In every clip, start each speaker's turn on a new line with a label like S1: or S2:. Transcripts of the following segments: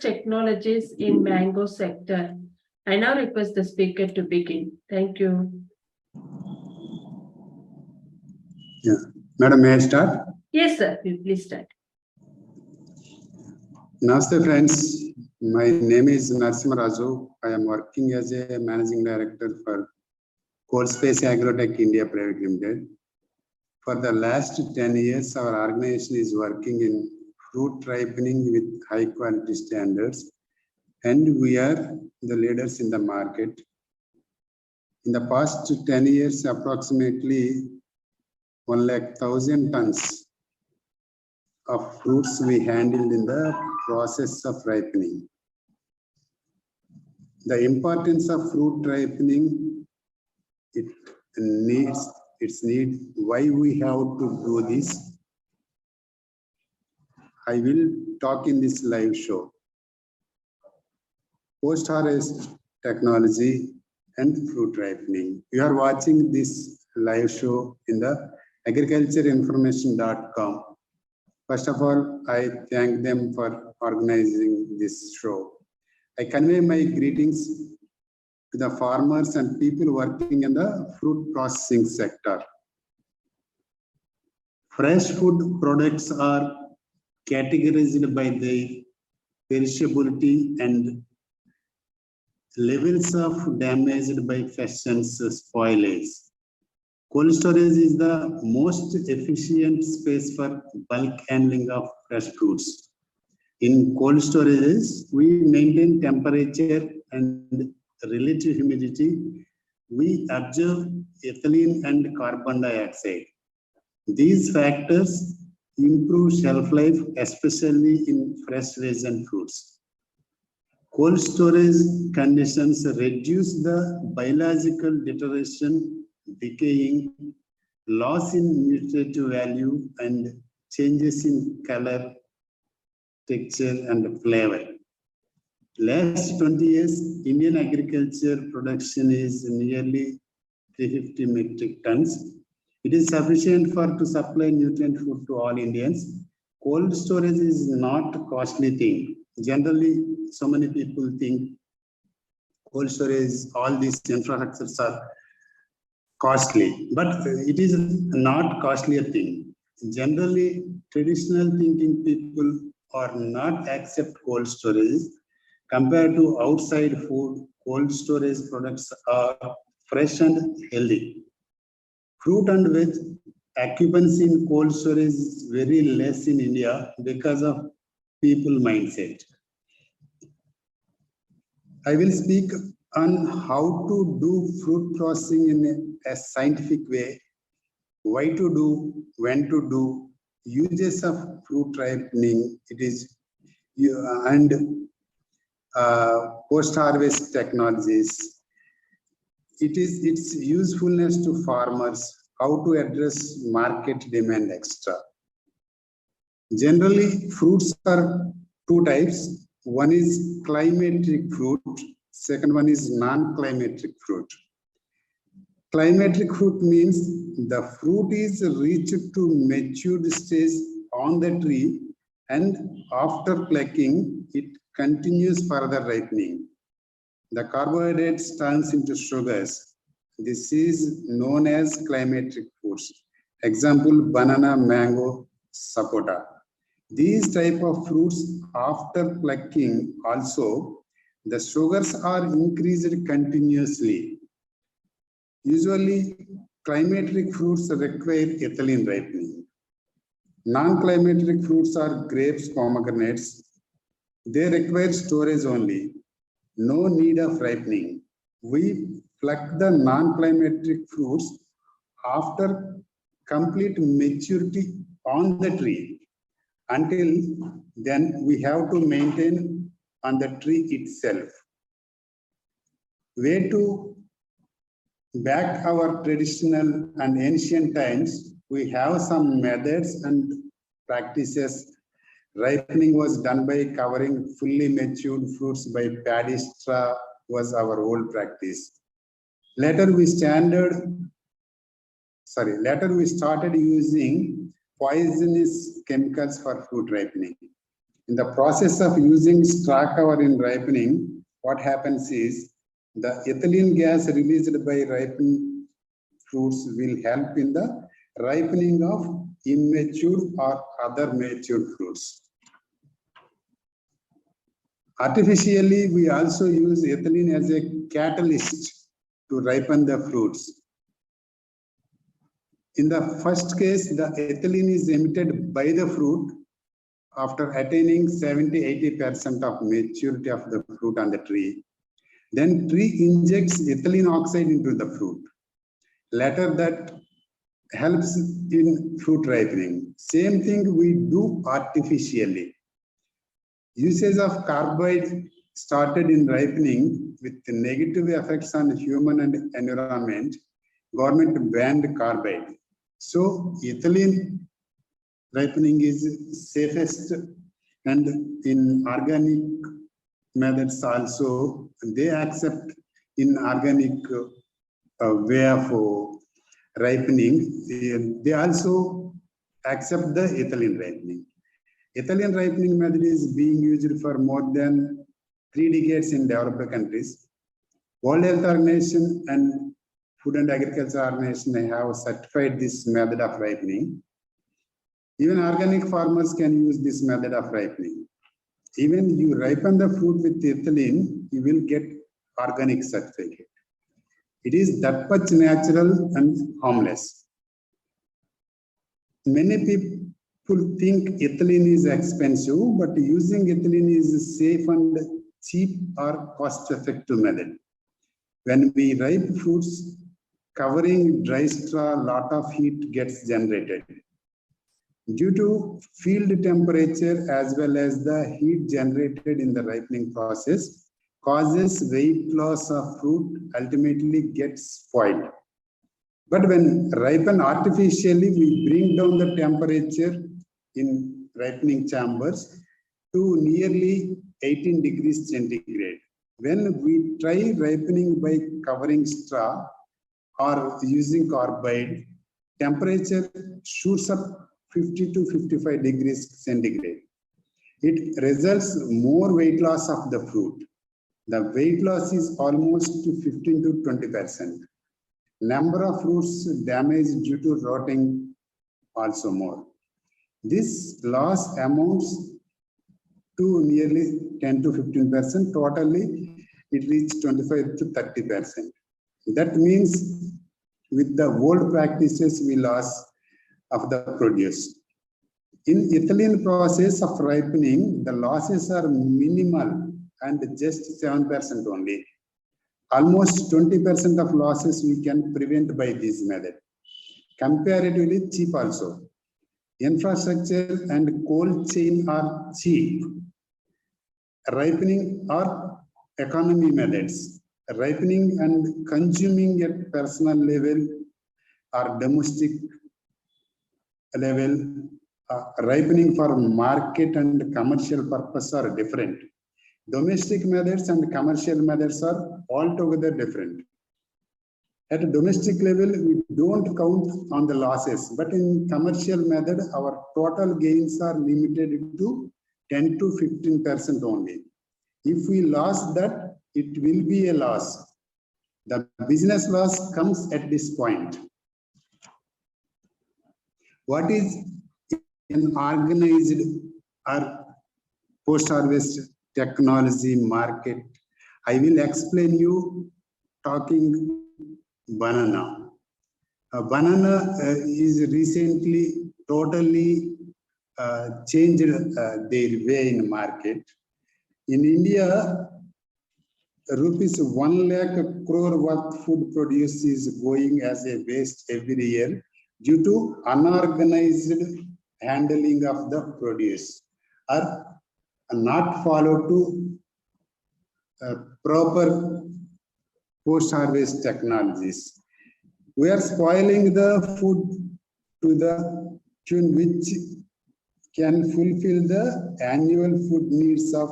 S1: technologies in mango sector. I now request the speaker to begin. Thank you.
S2: Yeah. Madam, may I start?
S1: Yes, sir. Please start.
S2: Namaste, friends. My name is Narasimharaju. I am working as a managing director for Coldspace Agrotech India Private Limited. For the last 10 years, our organization is working in fruit ripening with high quality standards, and we are the leaders in the market. In the past 10 years, approximately 1,00,000 tons of fruits we handled in the process of ripening. The importance of fruit ripening, why we have to do this. I will talk in this live show. Post-harvest technology and fruit ripening. You are watching this live show in the agricultureinformation.com. First of all, I thank them for organizing this show. I convey my greetings to the farmers and people working in the fruit processing sector. Fresh food products are categorized by their perishability and levels of damage by pests and spoilage. Cold storage is the most efficient space for bulk handling of fresh fruits. In cold storage, we maintain temperature and relative humidity. We observe ethylene and carbon dioxide. These factors improve shelf life, especially in fresh raisin fruits. Cold storage conditions reduce the biological deterioration, decaying, loss in nutritive value, and changes in color, texture, and flavor. Last 20 years, Indian agriculture production is nearly 350 metric tons. It is sufficient to supply nutrient food to all Indians. Cold storage is not a costly thing. Generally, so many people think cold storage, all these infrastructures are costly, but it is not costly a thing. Generally, traditional thinking people are not accept cold storage. Compared to outside food, cold storage products are fresh and healthy. Fruit and veg occupancy in cold storage is very less in India because of people mindset. I will speak on how to do fruit processing in a scientific way, why to do, when to do, uses of fruit ripening, and post-harvest technologies. Its usefulness to farmers, how to address market demand extra. Generally, fruits are two types. One is climatic fruit, second one is non-climatic fruit. Climatic fruit means the fruit is reached to matured stage on the tree, and after plucking, it continues further ripening. The carbohydrates turns into sugars. This is known as climatic fruits. Example, banana, mango, sapota. These type of fruits, after plucking also, the sugars are increased continuously. Usually, climatic fruits require ethylene ripening. Non-climatic fruits are grapes, pomegranates. They require storage only. No need of ripening. We pluck the non-climatic fruits after complete maturity on the tree. Until then, we have to maintain on the tree itself. Way to back our traditional and ancient times, we have some methods and practices. Ripening was done by covering fully matured fruits by paddy straw was our old practice. Later we started using poisonous chemicals for fruit ripening. In the process of using straw cover in ripening, what happens is the ethylene gas released by ripened fruits will help in the ripening of immature or other mature fruits. Artificially, we also use ethylene as a catalyst to ripen the fruits. In the first case, the ethylene is emitted by the fruit after attaining 70–80% of maturity of the fruit on the tree. Then tree injects ethylene oxide into the fruit. Later that helps in fruit ripening. Same thing we do artificially. Usage of carbide started in ripening with negative effects on human and environment. Government banned carbide. So ethylene ripening is safest, and in organic methods also they accept in organic way of ripening. They also accept the ethylene ripening. Ethylene ripening method is being used for more than 3 decades in developed countries. World Health Organization and Food and Agriculture Organization have certified this method of ripening. Even organic farmers can use this method of ripening. Even you ripen the fruit with ethylene, you will get organic certificate. It is that much natural and harmless. Many people think ethylene is expensive, but using ethylene is a safe and cheap or cost-effective method. When we ripe fruits, covering dry straw, lot of heat gets generated. Due to field temperature as well as the heat generated in the ripening process, causes weight loss of fruit, ultimately gets spoiled. But when ripened artificially, we bring down the temperature in ripening chambers to nearly 18 degrees centigrade. When we try ripening by covering straw or using carbide, temperature shoots up 50 to 55 degrees centigrade. It results more weight loss of the fruit. The weight loss is almost 15 to 20%. Number of fruits damaged due to rotting also more. This loss amounts to nearly 10 to 15%. Totally, it reaches 25 to 30%. That means with the old practices, we lost of the produce. In ethylene process of ripening, the losses are minimal and just 7% only. Almost 20% of losses we can prevent by this method. Comparatively cheap also. Infrastructure and cold chain are cheap. Ripening are economy methods. Ripening and consuming at personal level or domestic level, ripening for market and commercial purpose are different. Domestic methods and commercial methods are altogether different. At a domestic level, we don't count on the losses, but in commercial method, our total gains are limited to 10 to 15% only. If we lost that, it will be a loss. The business loss comes at this point. What is an organized or post-harvest technology market? I will explain you talking banana. Banana is recently totally changed their way in market. In India, rupees 1 lakh crore worth food produce is going as a waste every year due to unorganized handling of the produce or not follow to proper post-harvest technologies. We are spoiling the food to the tune which can fulfill the annual food needs of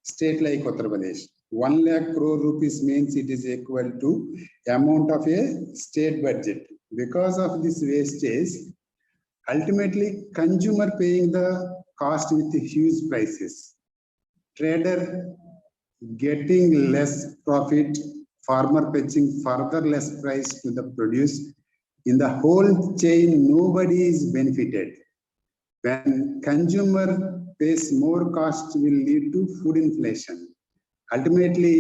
S2: state like Uttar Pradesh. 1 lakh crore rupees means it is equal to amount of a state budget. Because of this wastage, ultimately consumer paying the cost with huge prices. Trader getting less profit, farmer fetching further less price to the produce. In the whole chain, nobody is benefited. When consumer pays more cost will lead to food inflation. Ultimately,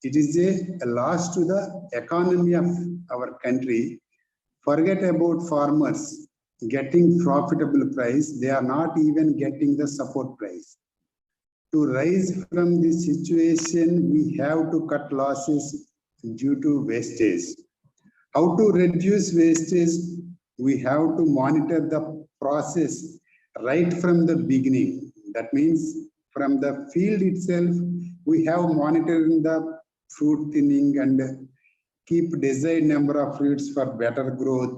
S2: it is a loss to the economy of our country. Forget about farmers getting profitable price. They are not even getting the support price. To rise from this situation, we have to cut losses due to wastage. How to reduce wastage? We have to monitor the process right from the beginning. That means from the field itself, we have monitoring the fruit thinning and keep desired number of fruits for better growth,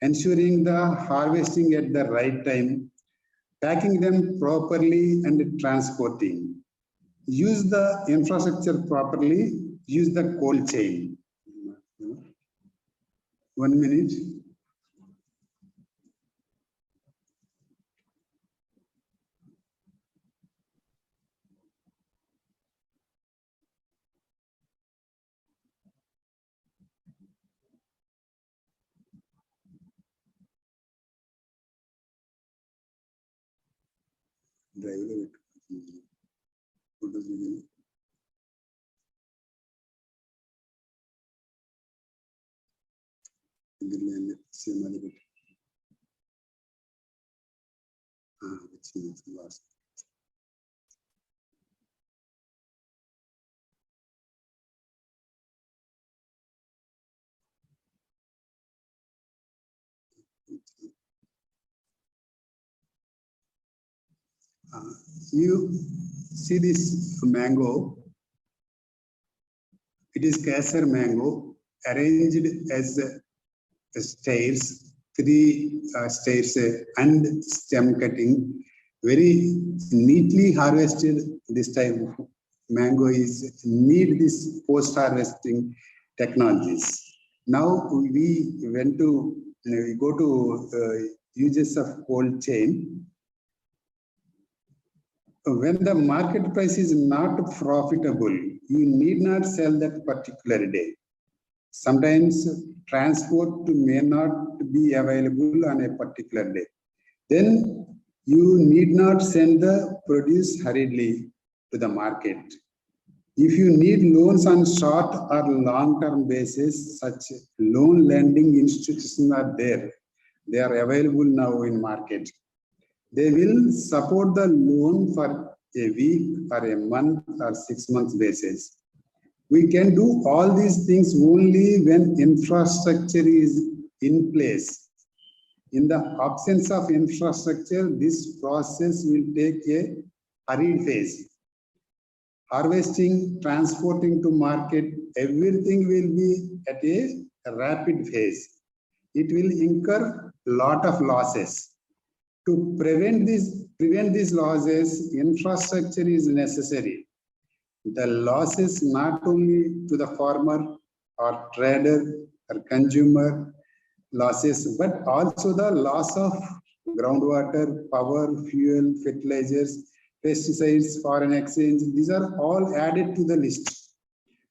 S2: ensuring the harvesting at the right time, packing them properly and transporting. Use the infrastructure properly, use the cold chain. 1 minute. You see this mango, it is Kesar mango arranged as stairs, 3 stairs and stem cutting, very neatly harvested. This type of mango is need this post harvesting technologies. Now we went to we go to uses of cold chain. When the market price is not profitable, you need not sell that particular day. Sometimes transport may not be available on a particular day. Then you need not send the produce hurriedly to the market. If you need loans on short or long-term basis, such loan lending institutions are there. They are available now in market. They will support the loan for a week or a month or 6 months basis. We can do all these things only when infrastructure is in place. In the absence of infrastructure, this process will take a hurried phase. Harvesting, transporting to market, everything will be at a rapid phase. It will incur a lot of losses. To prevent these losses, infrastructure is necessary. The losses not only to the farmer or trader or consumer losses, but also the loss of groundwater, power, fuel, fertilizers, pesticides, foreign exchange. These are all added to the list.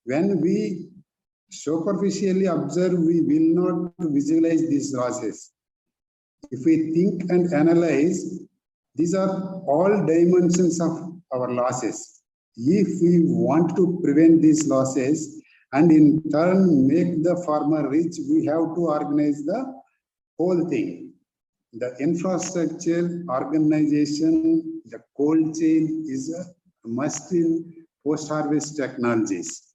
S2: When we superficially observe, we will not visualize these losses. If we think and analyze, these are all dimensions of our losses. If we want to prevent these losses and in turn make the farmer rich, we have to organize the whole thing. The infrastructure, organization, the cold chain is a must in post-harvest technologies.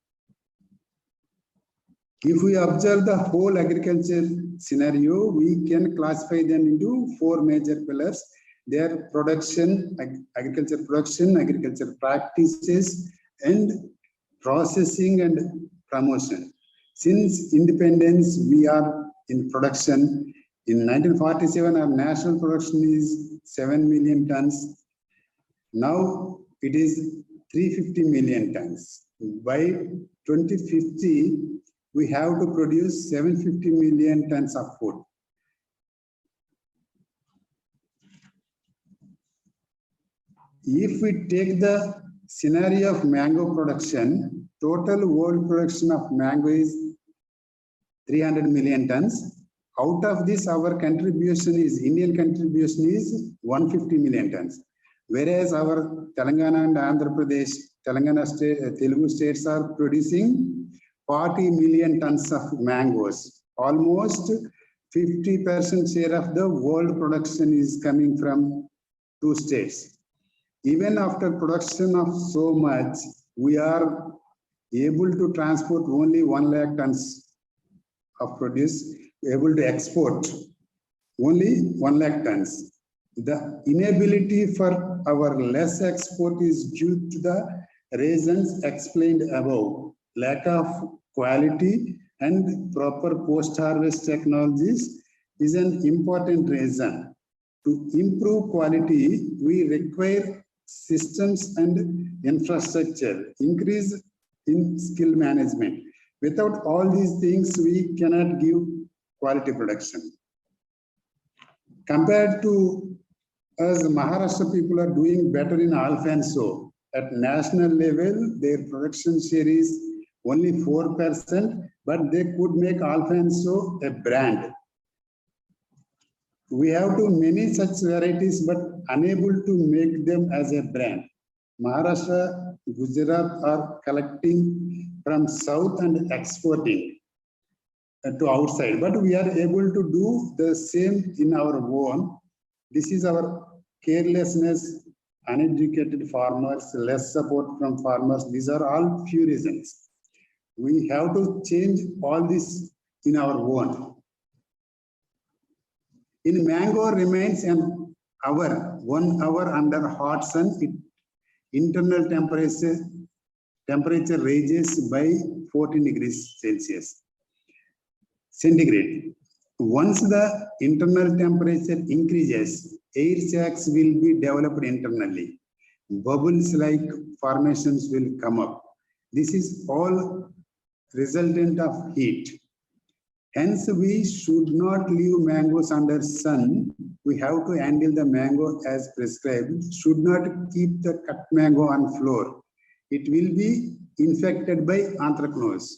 S2: If we observe the whole agriculture scenario, we can classify them into 4 major pillars. Their production, agriculture production, agriculture practices, and processing and promotion. Since independence, we are in production. In 1947, our national production is 7 million tons. Now it is 350 million tons. By 2050, we have to produce 750 million tons of food. If we take the scenario of mango production, total world production of mango is 300 million tons. Out of this, our contribution is, Indian contribution is 150 million tons. Whereas our Telangana and Andhra Pradesh, Telangana state, Telugu states are producing 40 million tons of mangoes. Almost 50% share of the world production is coming from two states. Even after production of so much, we are able to transport only 1 lakh tons of produce, able to export only 1 lakh tons. The inability for our less export is due to the reasons explained above. Lack of quality and proper post-harvest technologies is an important reason. To improve quality, we require systems and infrastructure, increase in skill management. Without all these things, we cannot give quality production. Compared to us, Maharashtra people are doing better in Alfonso. At national level, their production share is only 4%, but they could make Alfonso a brand. We have too many such varieties, but unable to make them as a brand. Maharashtra, Gujarat are collecting from south and exporting to outside, but we are able to do the same in our own. This is our carelessness, uneducated farmers, less support from farmers. These are all few reasons. We have to change all this in our own. In mango remains an hour, 1 hour under hot sun, internal temperature raises by 14 degrees Celsius. Centigrade. Once the internal temperature increases, air sacs will be developed internally. Bubbles like formations will come up. This is all resultant of heat. Hence, we should not leave mangoes under sun. We have to handle the mango as prescribed. Should not keep the cut mango on floor. It will be infected by anthracnose.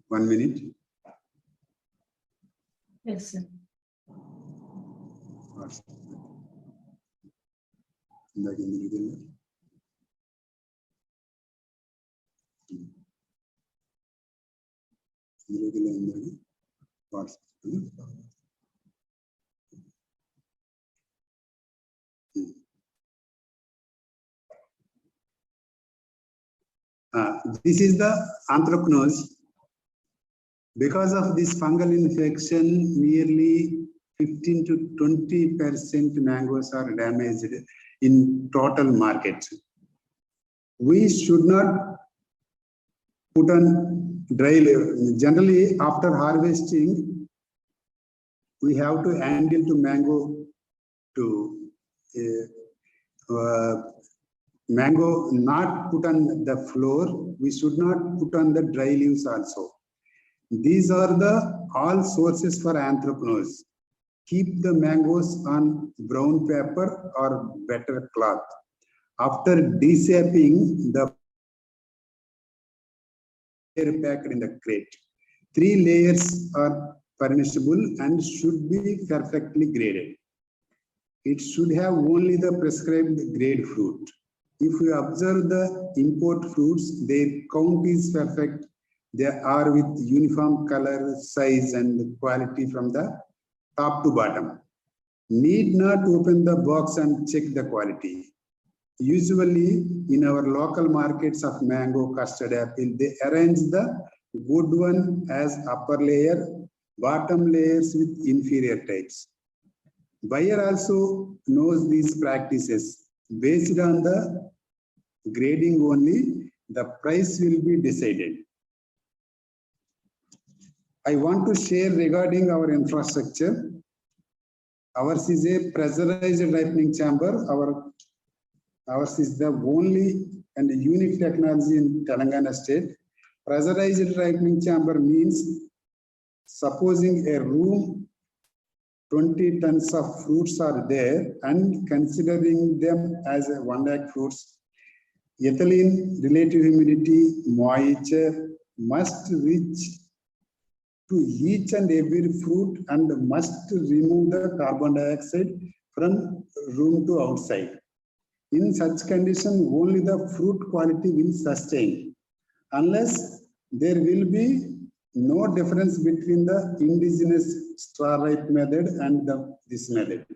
S2: 1 minute.
S1: Yes, sir.
S2: This is the anthracnose. Because of this fungal infection, nearly 15 to 20% mangoes are damaged in total market. We should not put on dry level. Generally, after harvesting, we have to handle to mango to mango not put on the floor. We should not put on the dry leaves also. These are the all sources for anthracnose. Keep the mangoes on brown paper or better cloth. After desapping, the packed in the crate. 3 layers are permissible and should be perfectly graded. It should have only the prescribed grade fruit. If you observe the import fruits, their count is perfect. They are with uniform color, size, and quality from the top to bottom. Need not open the box and check the quality. Usually, in our local markets of mango, custard apple, they arrange the good one as upper layer, bottom layers with inferior types. Buyer also knows these practices. Based on the grading only, the price will be decided. I want to share regarding our infrastructure. Ours is a pressurized ripening chamber. Ours is the only and unique technology in Telangana state. Pressurized ripening chamber means supposing a room 20 tons of fruits are there, and considering them as a 1 lakh fruits, ethylene, relative humidity, moisture must reach to each and every fruit and must remove the carbon dioxide from room to outside. In such condition, only the fruit quality will sustain, unless there will be no difference between the indigenous straw ripe method and this method.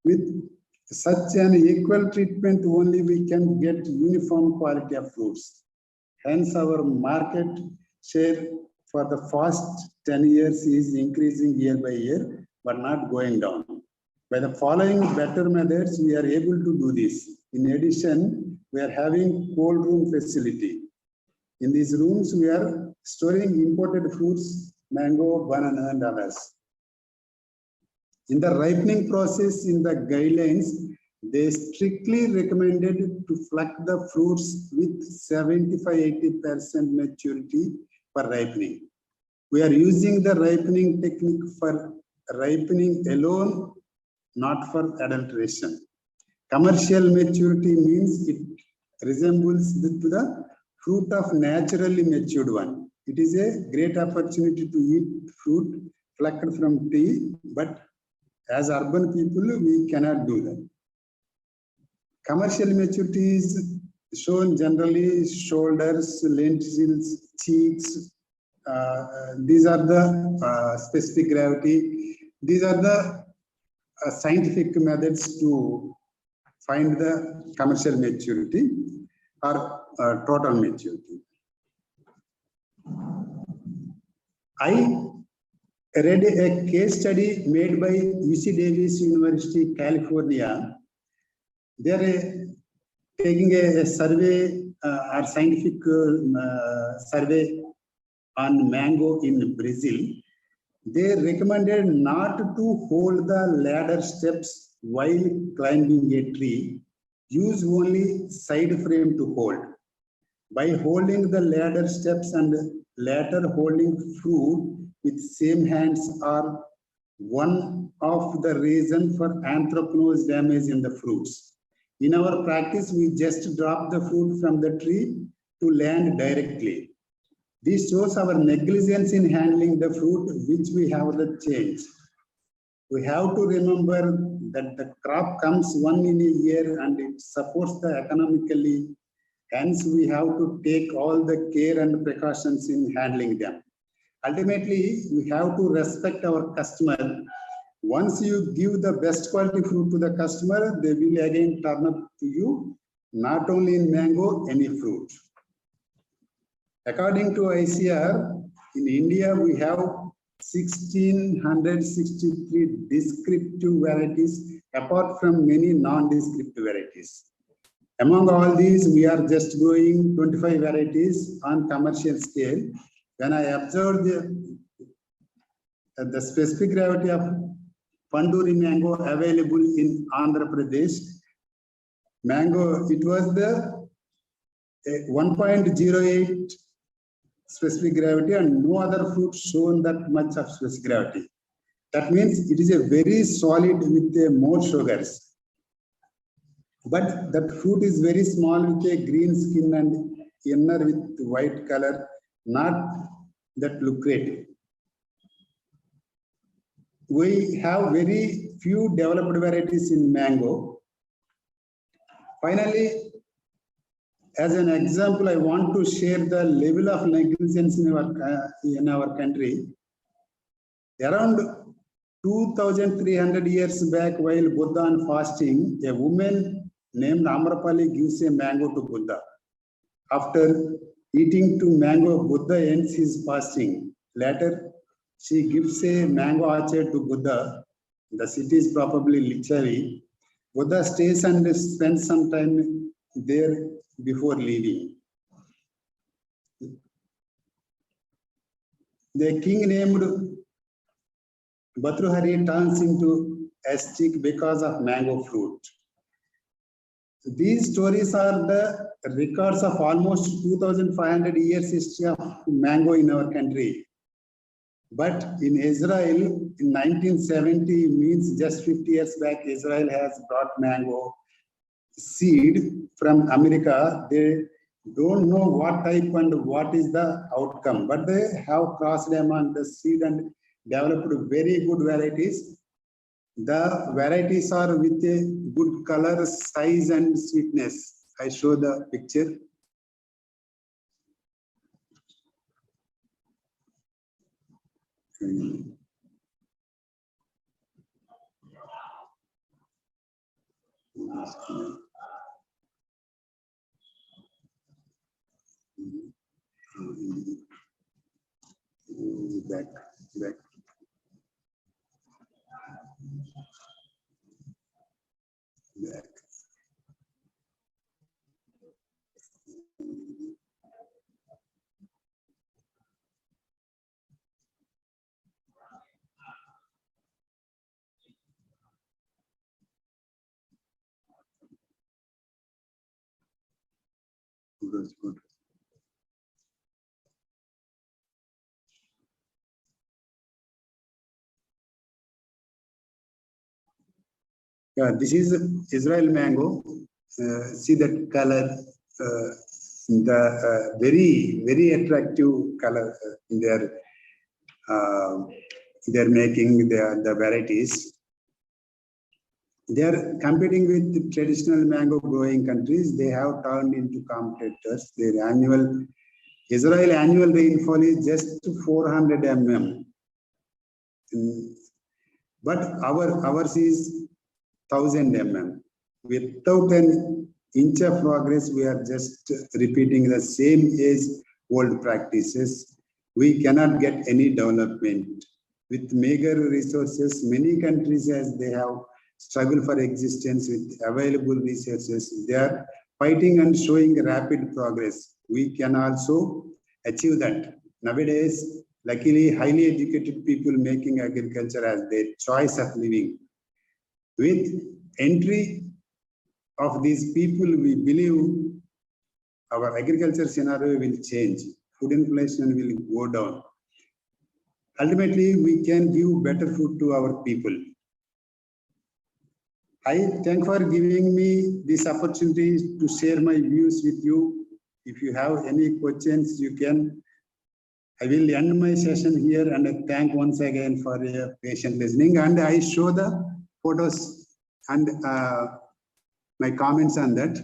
S2: With such an equal treatment, only we can get uniform quality of fruits. Hence, our market share for the past 10 years is increasing year by year, but not going down. By the following better methods, we are able to do this. In addition, we are having cold room facility. In these rooms, we are storing imported fruits, mango, banana, and others. In the ripening process, in the guidelines, they strictly recommended to pluck the fruits with 75–80% maturity for ripening. We are using the ripening technique for ripening alone, not for adulteration. Commercial maturity means it resembles the fruit of naturally matured one. It is a great opportunity to eat fruit plucked from tree, but as urban people, we cannot do that. Commercial maturity is shown generally shoulders, lentils, cheeks. These are the specific gravity. These are the scientific methods to find the commercial maturity or total maturity. I read a case study made by UC Davis University, California. They are taking a survey or scientific survey on mango in Brazil. They recommended not to hold the ladder steps while climbing a tree. Use only side frame to hold. By holding the ladder steps and later holding fruit with same hands are one of the reasons for anthracnose damage in the fruits. In our practice, we just drop the fruit from the tree to land directly. This shows our negligence in handling the fruit, which we have to change. We have to remember that the crop comes one in a year and it supports the economically. Hence, we have to take all the care and precautions in handling them. Ultimately, we have to respect our customer. Once you give the best quality fruit to the customer, they will again turn up to you, not only in mango, any fruit. According to ICR, in India, we have 1,663 descriptive varieties, apart from many non-descriptive varieties. Among all these, we are just growing 25 varieties on commercial scale. When I observed the specific gravity of Panduri mango available in Andhra Pradesh, mango, it was the 1.08 specific gravity, and no other fruit shown that much of specific gravity. That means it is a very solid with more sugars. But that fruit is very small with a green skin and inner with white color, not that lucrative. We have very few developed varieties in mango. Finally, as an example, I want to share the level of negligence in our country. Around 2,300 years back, while Buddha on fasting, a woman named Amrapali gives a mango to Buddha. After eating two mango, Buddha ends his fasting. Later, she gives a mango orchard to Buddha. The city is probably Lichavi. Buddha stays and spends some time there before leaving. The king named Bhatruhari turns into ascetic because of mango fruit. These stories are the records of almost 2,500 years history of mango in our country. But in Israel, in 1970, means just 50 years back, Israel has brought mango seed from America. They don't know what type and what is the outcome, but they have crossed among the seed and developed very good varieties. The varieties are with a good color, size, and sweetness. I show the picture. Back. Good. Yeah, this is Israel mango. See that color, the very attractive color in they're making the varieties. They are competing with the traditional mango growing countries. They have turned into competitors. Their Israel annual rainfall is just 400 mm. But ours is 1000 mm. Without an inch of progress, we are just repeating the same as old practices. We cannot get any development. With meager resources, many countries, as they have struggled for existence with available resources, they are fighting and showing rapid progress. We can also achieve that. Nowadays, luckily, highly educated people making agriculture as their choice of living. With entry of these people, we believe our agriculture scenario will change. Food inflation will go down. Ultimately, we can give better food to our people. I thank for giving me this opportunity to share my views with you. If you have any questions, you can. I will end my session here and I thank once again for your patient listening. And I show the photos and my comments on that.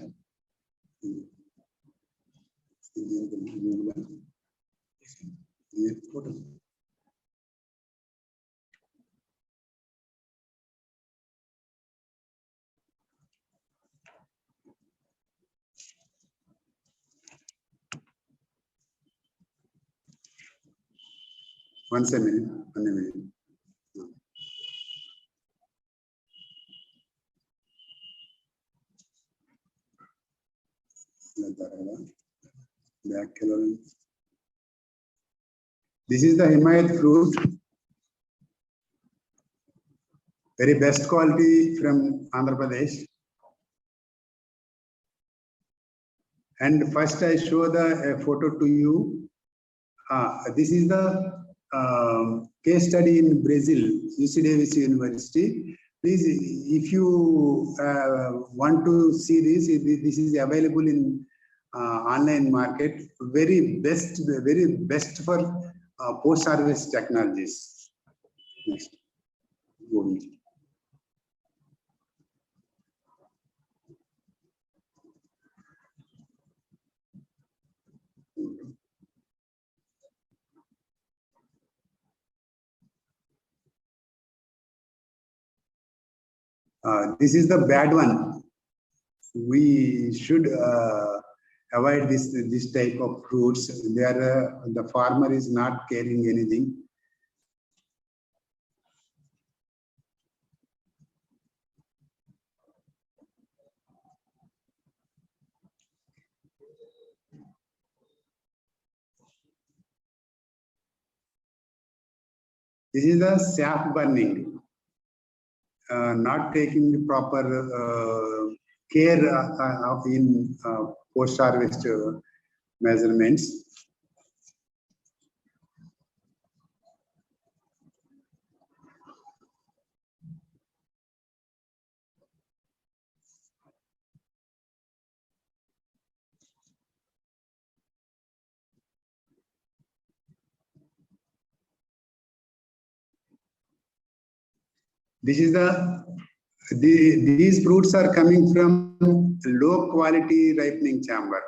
S2: One minute. This is the Himayat fruit, very best quality from Andhra Pradesh. And first I show the photo to you. This is the case study in Brazil, UC Davis University. Please, if you want to see this, this is available in online market. Very best for post-harvest technologies. Next. This is the bad one. We should avoid this type of fruits. The farmer is not caring anything. This is the sap burning. Not taking the proper care in post-harvest measurements. This is these fruits are coming from low quality ripening chamber.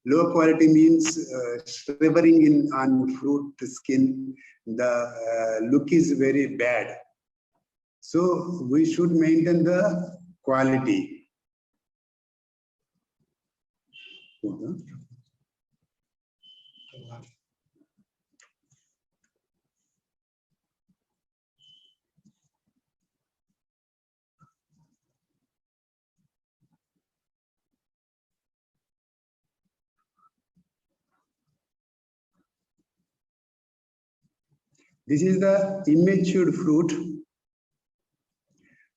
S2: Low quality means shriveling on fruit skin. The look is very bad. So we should maintain the quality. This is the immature fruit.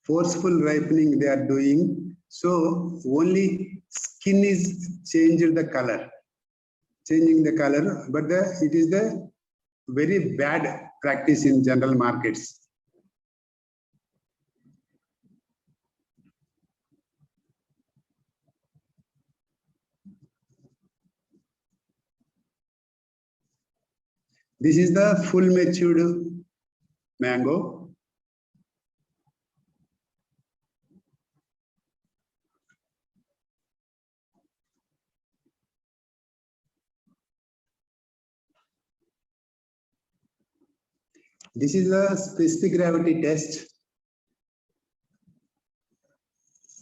S2: Forceful ripening they are doing. So only skin is changing the color, but it is the very bad practice in general markets. This is the full matured mango. This is a specific gravity test.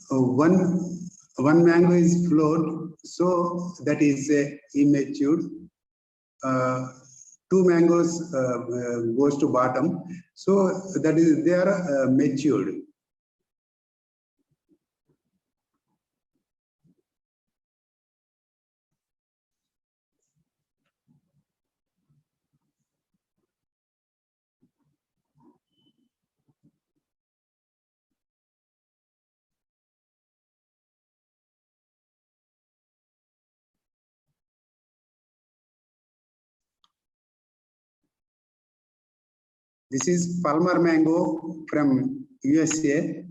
S2: One mango is flowed, so that is immature. Two mangoes goes to bottom, so that is they are matured. This is Palmer mango from USA.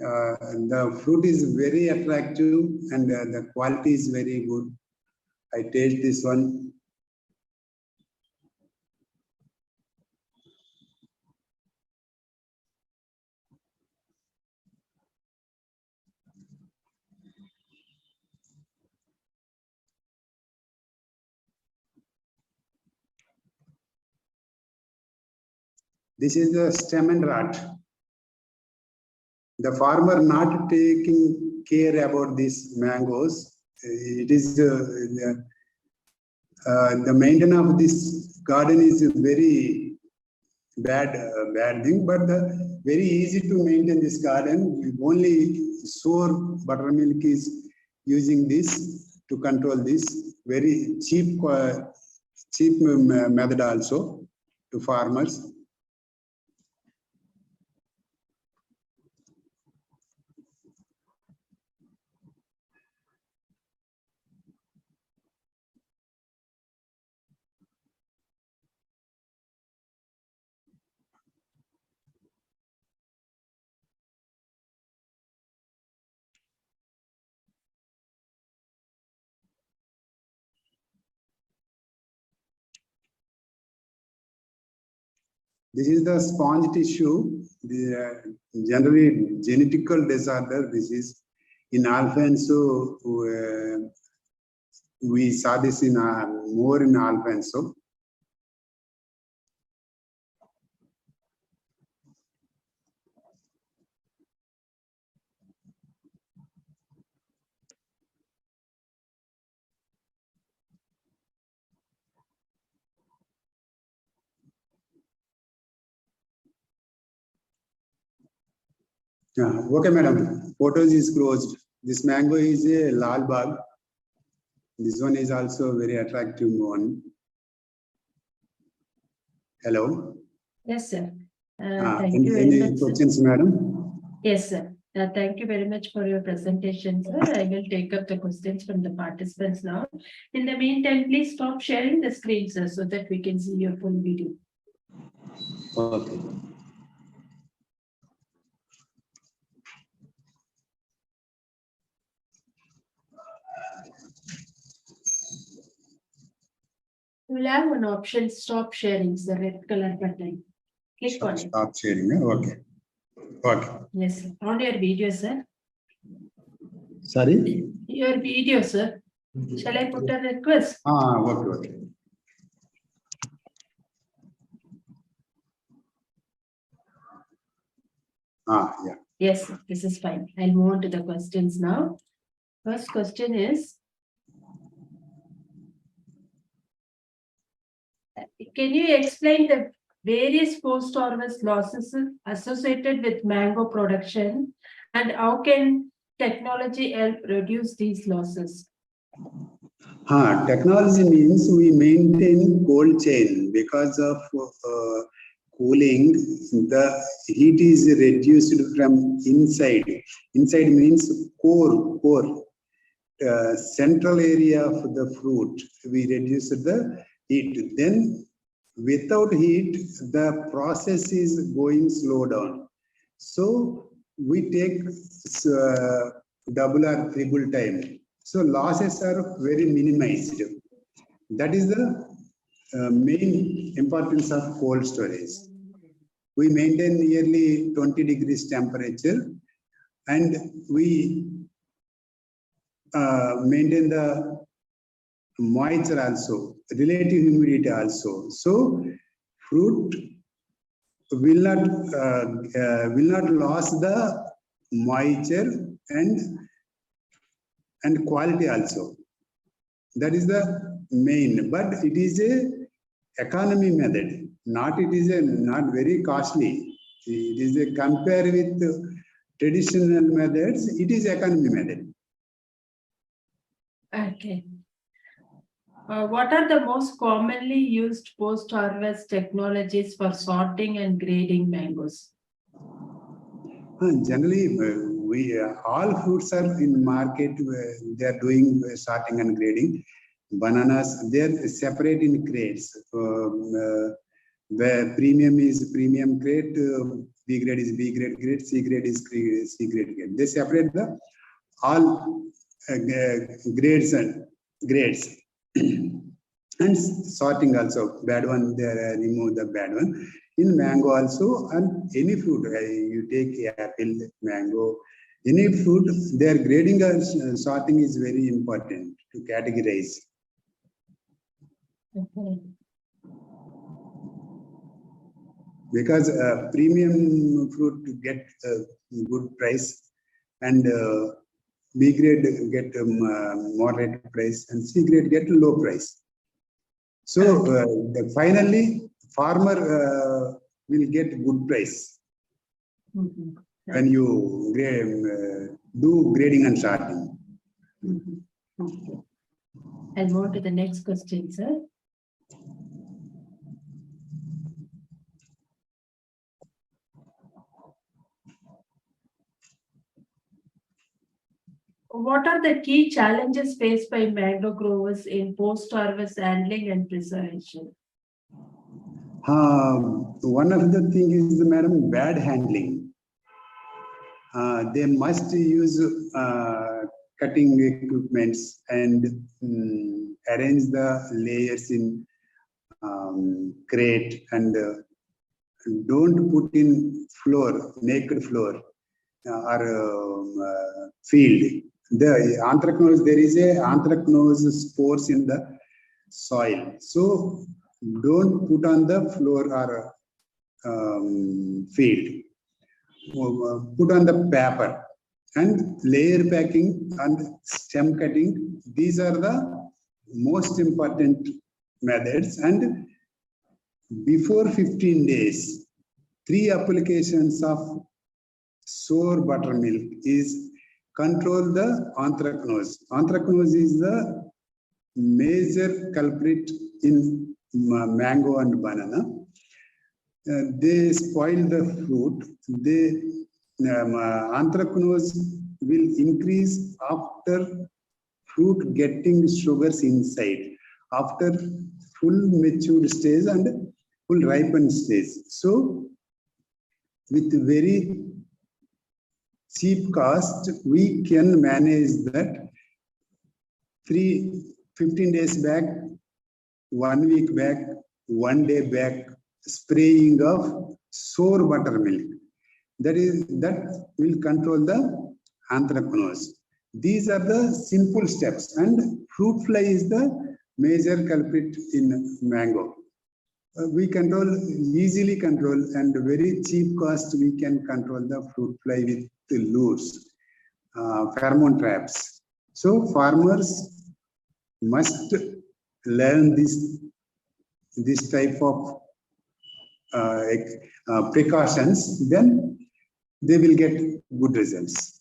S2: The fruit is very attractive and the quality is very good. I taste this one. This is the stem and rot. The farmer not taking care about these mangoes. It is the maintenance of this garden is a very bad thing, but very easy to maintain this garden. Only sour buttermilk is using this to control this. Very cheap method also to farmers. This is the sponge tissue, the generally genetical disorder. This is in Alfonso. We saw this in more in Alfonso. Yeah, okay, madam. Photos is closed. This mango is a lal bag. This one is also very attractive one. Hello.
S1: Yes, sir. Thank you very
S2: Any
S1: much, sir.
S2: questions, madam?
S1: Yes, sir. Thank you very much for your presentation, sir. I will take up the questions from the participants now. In the meantime, please stop sharing the screen, sir, so that we can see your full video.
S2: Okay.
S1: You will have an option, stop sharing, the red color button. Click on it.
S2: Stop sharing. Okay. Okay.
S1: Yes, sir. On your video, sir.
S2: Sorry?
S1: Your video, sir. Shall I put a request?
S2: Okay. Yeah.
S1: Yes, sir. This is fine. I'll move on to the questions now. First question is, can you explain the various post-harvest losses associated with mango production and how can technology help reduce these losses?
S2: Technology means we maintain cold chain because of cooling. The heat is reduced from inside. Inside means core. Central area of the fruit. We reduce the heat. Then without heat, the process is going slow down. So we take double or triple time. So losses are very minimized. That is the main importance of cold storage. We maintain nearly 20 degrees temperature and we maintain the moisture also, relative humidity also. So fruit will not lose the moisture and quality also. That is the main, but it is a economy method. It is not very costly. It is a compare with traditional methods. It is economy method.
S1: Okay. What are the most commonly used post-harvest technologies for sorting and grading mangoes?
S2: Generally, all fruits are in market. They are doing sorting and grading. Bananas, they are separate in crates. Where premium is premium grade, B grade is B grade, C grade is C grade. They separate the all grades and grades. And sorting also, bad one, they remove the bad one. In mango also, and any fruit, you take apple, mango, any fruit, their grading and sorting is very important to categorize.
S1: Okay.
S2: Because premium fruit get good price and B grade get moderate price and C grade get low price. So finally, farmer will get good price when you do grading and sorting.
S1: Okay. I'll move to the next question, sir. What are the key challenges faced by mango growers in post-harvest handling and preservation?
S2: One of the things is, madam, bad handling. They must use cutting equipments and arrange the layers in crate and don't put in floor, naked floor or field. The anthracnose, there is a anthracnose spores in the soil. So don't put on the floor or field. Put on the paper and layer packing and stem cutting. These are the most important methods. And before 15 days, 3 applications of sour buttermilk is control the anthracnose. Anthracnose is the major culprit in mango and banana. They spoil the fruit. Anthracnose will increase after fruit getting sugars inside, after full mature stage and full ripened stage. So with very cheap cost, we can manage that 15 days back, 1 week back, 1 day back, spraying of sour buttermilk. that will control the anthracnose. These are the simple steps, and fruit fly is the major culprit in mango. We easily control, and very cheap cost we can control the fruit fly with the lures, pheromone traps. So farmers must learn this type of precautions, then they will get good results.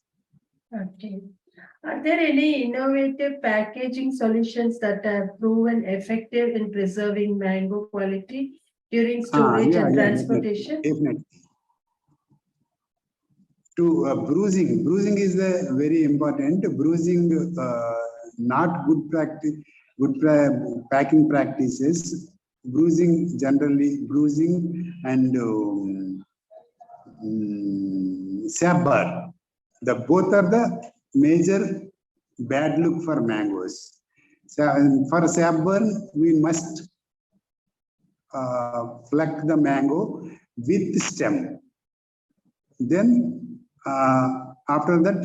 S1: Okay. Are there any innovative packaging solutions that have proven effective in preserving mango quality during storage and transportation?
S2: Definitely. To bruising is very important. Bruising, not good practice, packing practices. Bruising and sap bar. Both are the major bad look for mangoes. So for sap burn, we must pluck the mango with stem. Then after that,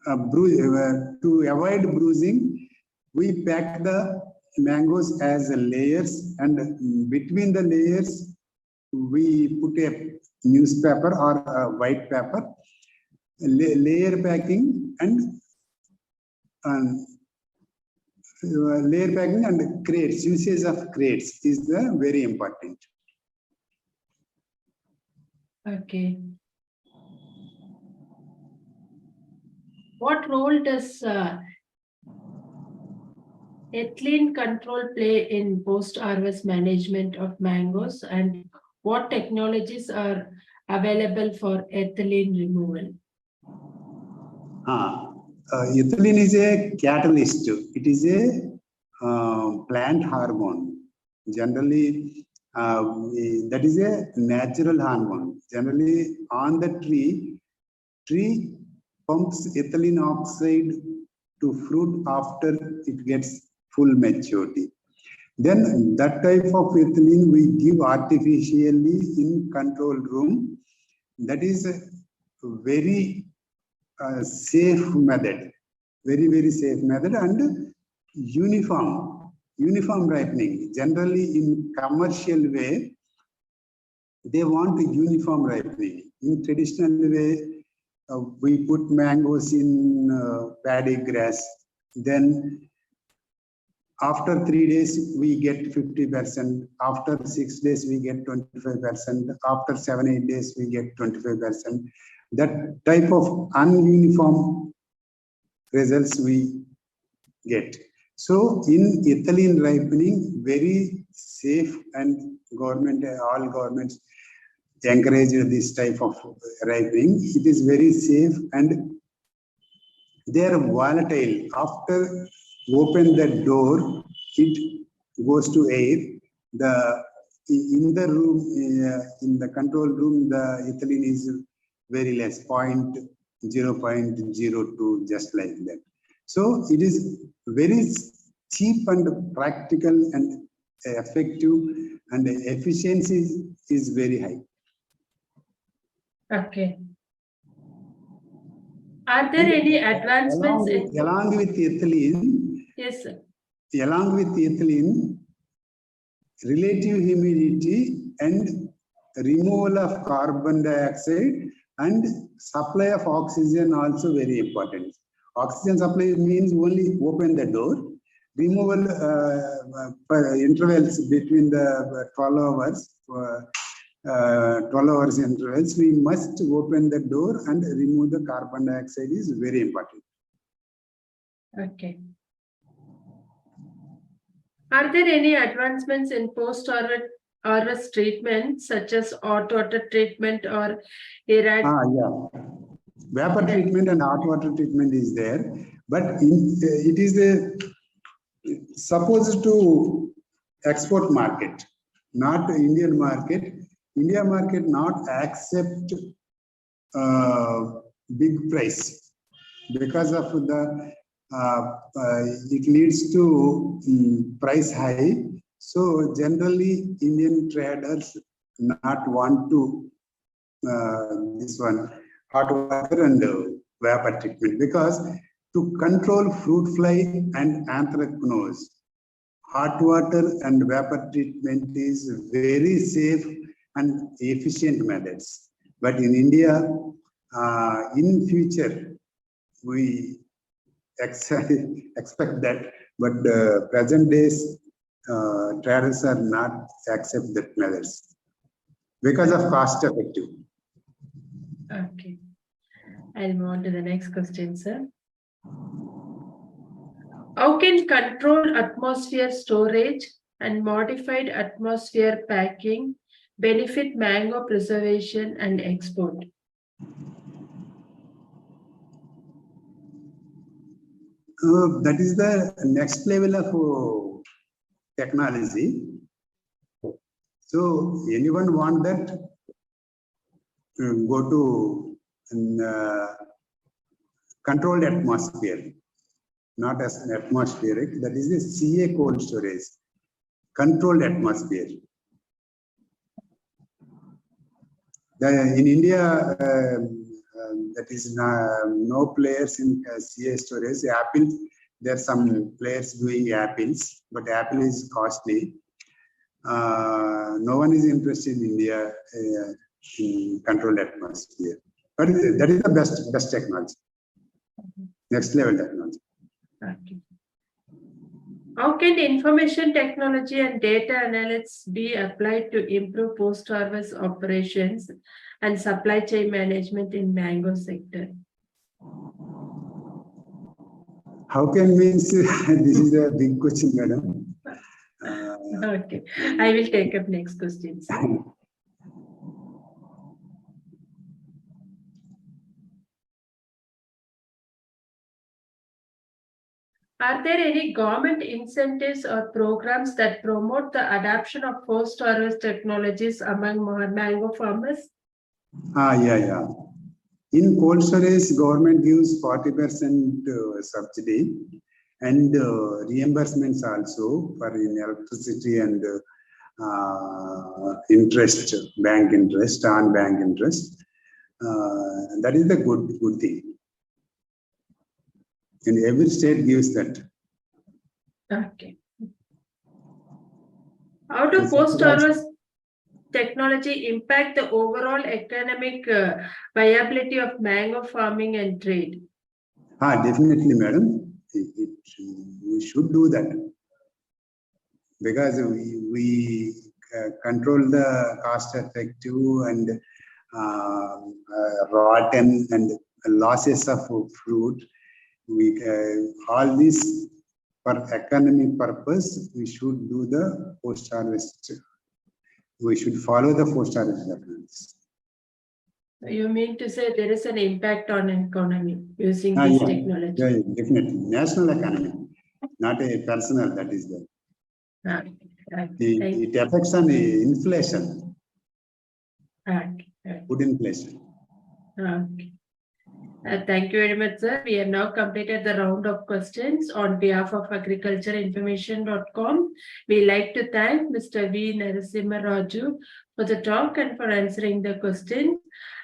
S2: to avoid bruising, we pack the mangoes as layers, and between the layers, we put a newspaper or a white paper. Layer packing and crates, usage of crates is the very important.
S1: Okay. What role does ethylene control play in post-harvest management of mangoes, and what technologies are available for ethylene removal?
S2: Ethylene is a catalyst. It is a plant hormone. Generally, that is a natural hormone. Generally, on the tree pumps ethylene oxide to fruit after it gets full maturity. Then that type of ethylene we give artificially in control room. That is a very safe method, very safe method, and uniform ripening. Generally, in commercial way, they want uniform ripening. In traditional way, we put mangoes in paddy grass. Then after 3 days, we get 50%. After 6 days, we get 25%. After 7-8 days, we get 25%. That type of ununiform results we get. So in ethylene ripening, very safe, and all governments encourage this type of ripening. It is very safe, and they are volatile. After open the door, it goes to air. In the room, in the control room, the ethylene is very less, 0.02, just like that. So it is very cheap and practical and effective, and the efficiency is very high.
S1: Okay. Are there any advancements
S2: along with ethylene?
S1: Yes, sir.
S2: Along with ethylene, relative humidity and removal of carbon dioxide and supply of oxygen also very important. Oxygen supply means only open the door. Removal intervals between the 12 hours intervals, we must open the door and remove the carbon dioxide is very important.
S1: Okay. Are there any advancements in post-harvest treatment, such as hot water treatment or
S2: vapor treatment and hot water treatment is there, but it is supposed to export market, not Indian market. India market not accept big price because of the it leads to price high. So generally Indian traders not want to this one, hot water and vapor treatment, because to control fruit fly and anthracnose, hot water and vapor treatment is very safe and efficient methods. But in India, in future, we expect that, but present days traders are not accept that methods because of cost effective.
S1: Okay. I'll move on to the next question, sir. How can controlled atmosphere storage and modified atmosphere packing benefit mango preservation and export?
S2: That is the next level of technology. So anyone want that, go to controlled atmosphere, not as an atmospheric, that is the CA cold storage, controlled atmosphere. In India, that is no players in CA storage. Apple, there are some players doing apples, but apple is costly. No one is interested in India in controlled atmosphere. But that is the best technology, next level technology.
S1: Okay. How can information technology and data analytics be applied to improve post-harvest operations and supply chain management in mango sector?
S2: How can means this is a big question, madam.
S1: Okay, I will take up next question, sir. Are there any government incentives or programs that promote the adoption of post-harvest technologies among mango farmers?
S2: Yeah. In cold storage, government gives 40% subsidy and reimbursements also for in electricity and interest, bank interest, on bank interest. That is the good thing. And every state gives that.
S1: Okay. How do post-harvest technology impact the overall economic viability of mango farming and trade?
S2: Definitely, madam. We should do that because we control the cost effective and rotten and losses of fruit. We all this for economic purpose. We should do the post harvest. We should follow the post harvest techniques.
S1: You mean to say there is an impact on economy using this technology?
S2: Yeah, definitely. National economy, not a personal, that is the. It affects on inflation. Food inflation.
S1: Okay. Thank you very much, sir. We have now completed the round of questions on behalf of agricultureinformation.com. We like to thank Mr. V Narasimharaju for the talk and for answering the questions.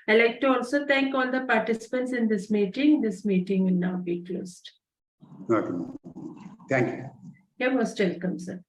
S1: I'd like to also thank all the participants in this meeting. This meeting will now be closed.
S2: Okay. Thank you.
S1: You're most welcome, sir.